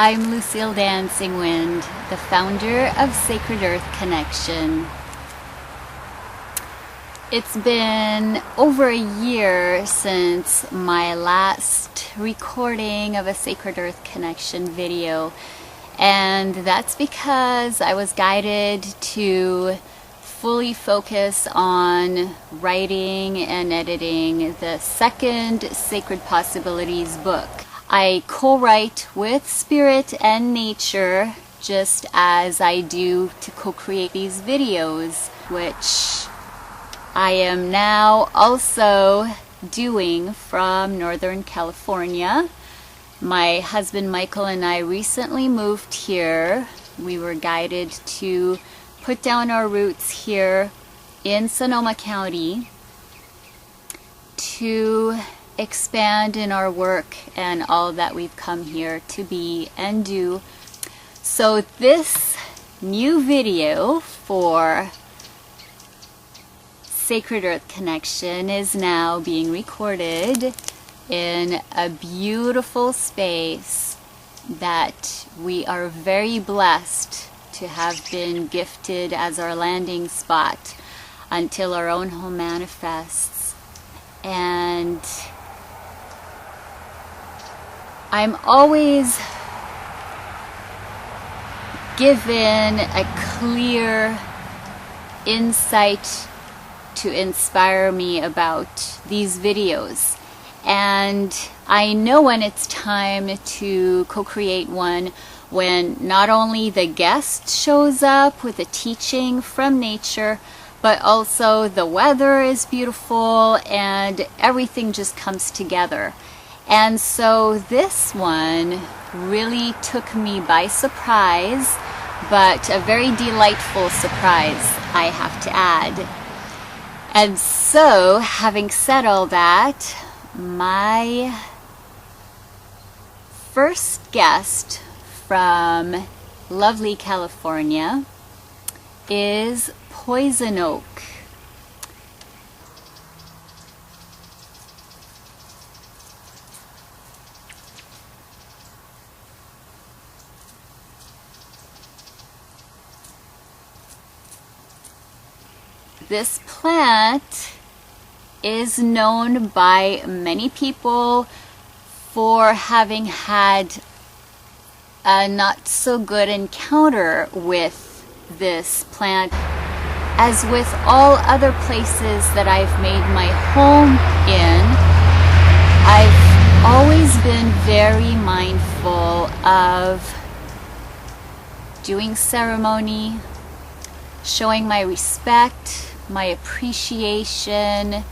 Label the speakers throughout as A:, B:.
A: I'm Lucille DancingWind, the founder of Sacred Earth Connection. It's been over a year since my last recording of a Sacred Earth Connection video, and that's because I was guided to fully focus on writing and editing the second Sacred Possibilities book. I co-write with spirit and nature just as I do to co-create these videos, which I am now also doing from Northern California. My husband Michael and I recently moved here. We were guided to put down our roots here in Sonoma County to expand in our work and all that we've come here to be and do. So this new video for Sacred Earth Connection is now being recorded in a beautiful space that we are very blessed to have been gifted as our landing spot until our own home manifests. And I'm always given a clear insight to inspire me about these videos. And I know when it's time to co-create one when not only the guest shows up with a teaching from nature, but also the weather is beautiful and everything just comes together. And so this one really took me by surprise, but a very delightful surprise, I have to add. And so, having said all that, my first guest from lovely California is Poison Oak. This plant is known by many people for having had a not so good encounter with this plant. As with all other places that I've made my home in, I've always been very mindful of doing ceremony, showing my respect, my appreciation,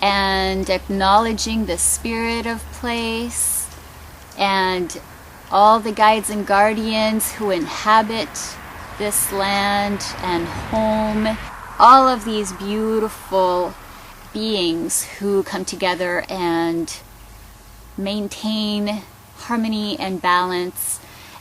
A: and acknowledging the spirit of place and all the guides and guardians who inhabit this land and home. All of these beautiful beings who come together and maintain harmony and balance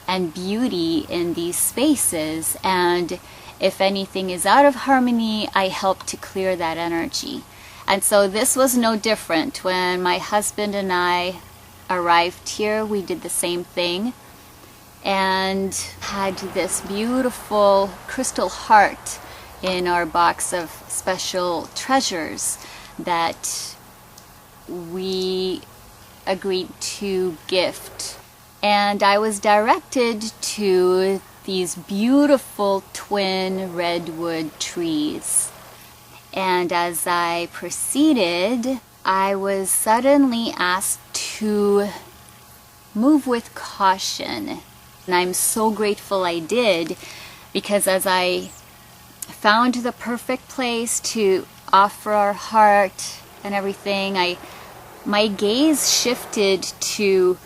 A: and beauty in these spaces. And if anything is out of harmony, I help to clear that energy. And so this was no different. When my husband and I arrived here, we did the same thing and had this beautiful crystal heart in our box of special treasures that we agreed to gift. And I was directed to these beautiful twin redwood trees. And as I proceeded, I was suddenly asked to move with caution. And I'm so grateful I did, because as I found the perfect place to offer our heart and everything, my gaze shifted to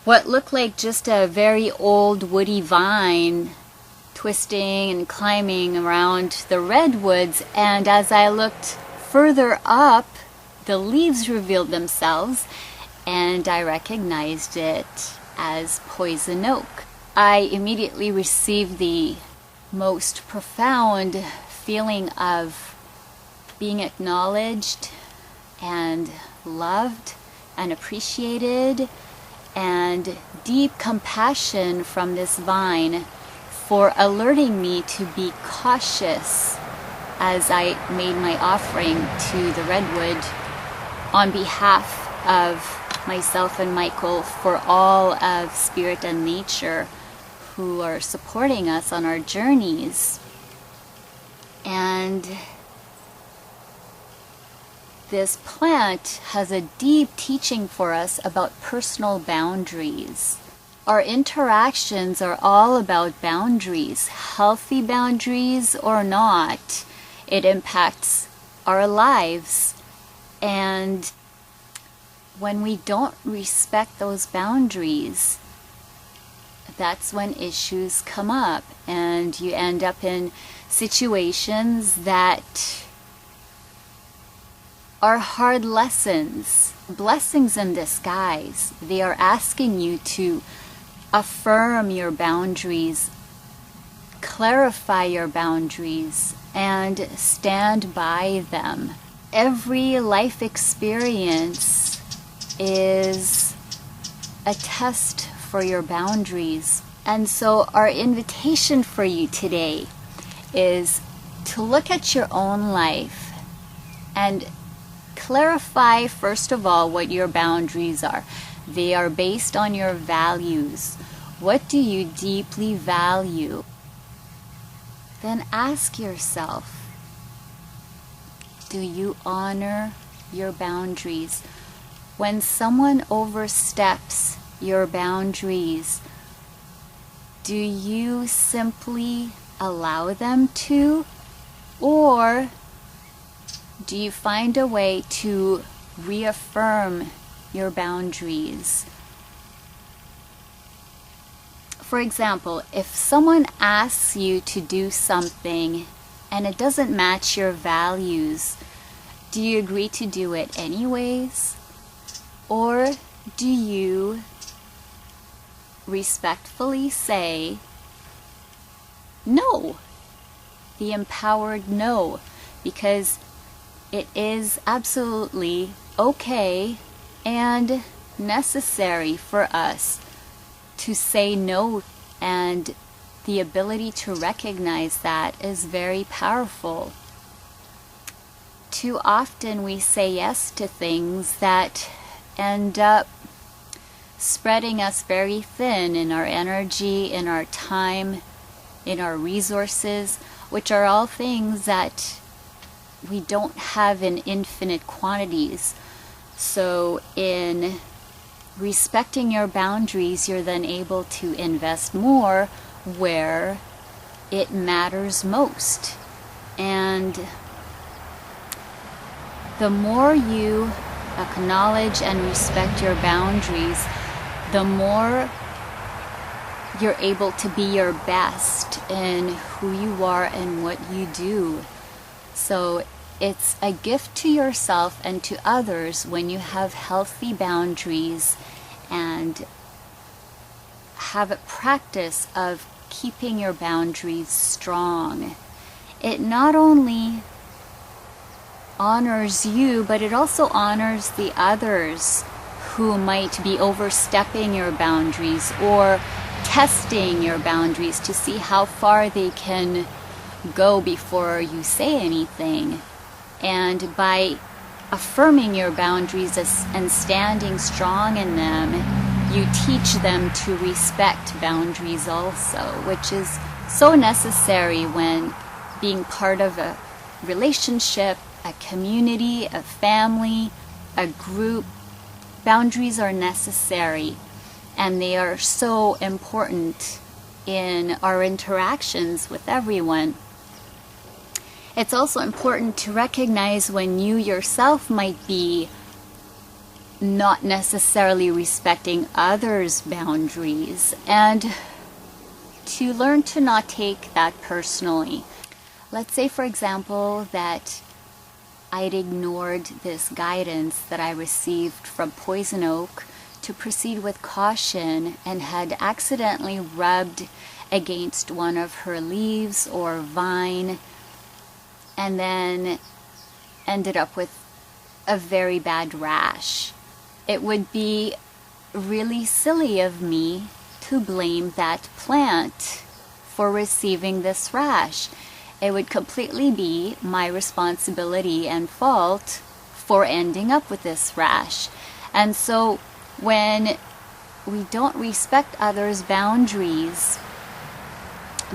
A: what looked like just a very old woody vine twisting and climbing around the redwoods. And as I looked further up, the leaves revealed themselves and I recognized it as poison oak. I immediately received the most profound feeling of being acknowledged and loved and appreciated and deep compassion from this vine for alerting me to be cautious as I made my offering to the redwood on behalf of myself and Michael, for all of spirit and nature who are supporting us on our journeys. And this plant has a deep teaching for us about personal boundaries. Our interactions are all about boundaries, healthy boundaries or not. It impacts our lives. And when we don't respect those boundaries, that's when issues come up, and you end up in situations that are hard lessons, blessings in disguise. They are asking you to affirm your boundaries, clarify your boundaries, and stand by them. Every life experience is a test for your boundaries. And so our invitation for you today is to look at your own life and clarify, first of all, what your boundaries are. They are based on your values. What do you deeply value? Then ask yourself, do you honor your boundaries? When someone oversteps your boundaries, do you simply allow them to? Or do you find a way to reaffirm your boundaries? For example, if someone asks you to do something and it doesn't match your values, do you agree to do it anyways? Or do you respectfully say no? The empowered no, because it is absolutely okay and necessary for us to say no, and the ability to recognize that is very powerful. Too often we say yes to things that end up spreading us very thin in our energy, in our time, in our resources, which are all things that we don't have in infinite quantities. So in respecting your boundaries, you're then able to invest more where it matters most. And the more you acknowledge and respect your boundaries, the more you're able to be your best in who you are and what you do. So it's a gift to yourself and to others when you have healthy boundaries and have a practice of keeping your boundaries strong. It not only honors you, but it also honors the others who might be overstepping your boundaries or testing your boundaries to see how far they can go before you say anything. And by affirming your boundaries and standing strong in them, you teach them to respect boundaries also, which is so necessary when being part of a relationship, a community, a family, a group. Boundaries are necessary, and they are so important in our interactions with everyone. It's also important to recognize when you yourself might be not necessarily respecting others' boundaries, and to learn to not take that personally. Let's say, for example, that I'd ignored this guidance that I received from Poison Oak to proceed with caution and had accidentally rubbed against one of her leaves or vine, and then ended up with a very bad rash. It would be really silly of me to blame that plant for receiving this rash. It would completely be my responsibility and fault for ending up with this rash. And so when we don't respect others' boundaries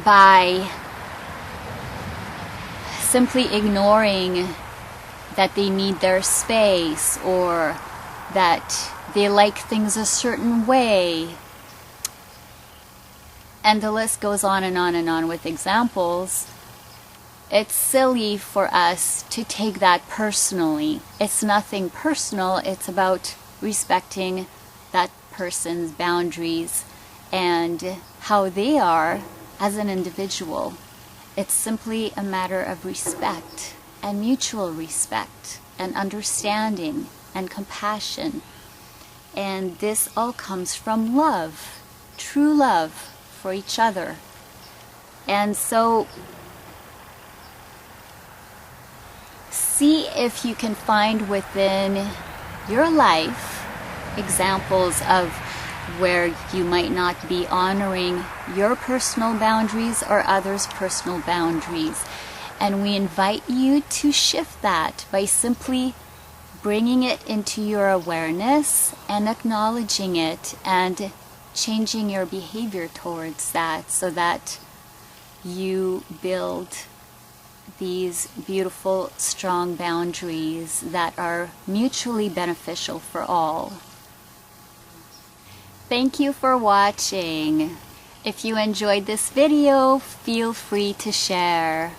A: by simply ignoring that they need their space or that they like things a certain way, and the list goes on and on and on with examples, it's silly for us to take that personally. It's nothing personal. It's about respecting that person's boundaries and how they are as an individual. It's simply a matter of respect and mutual respect and understanding and compassion. And this all comes from love, true love for each other. And so see if you can find within your life examples of where you might not be honoring your personal boundaries or others' personal boundaries. And we invite you to shift that by simply bringing it into your awareness and acknowledging it and changing your behavior towards that, so that you build these beautiful, strong boundaries that are mutually beneficial for all. Thank you for watching. If you enjoyed this video, feel free to share.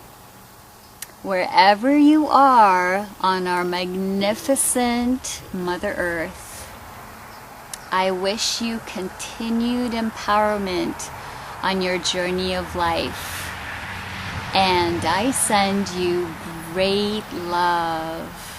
A: Wherever you are on our magnificent Mother Earth, I wish you continued empowerment on your journey of life. And I send you great love.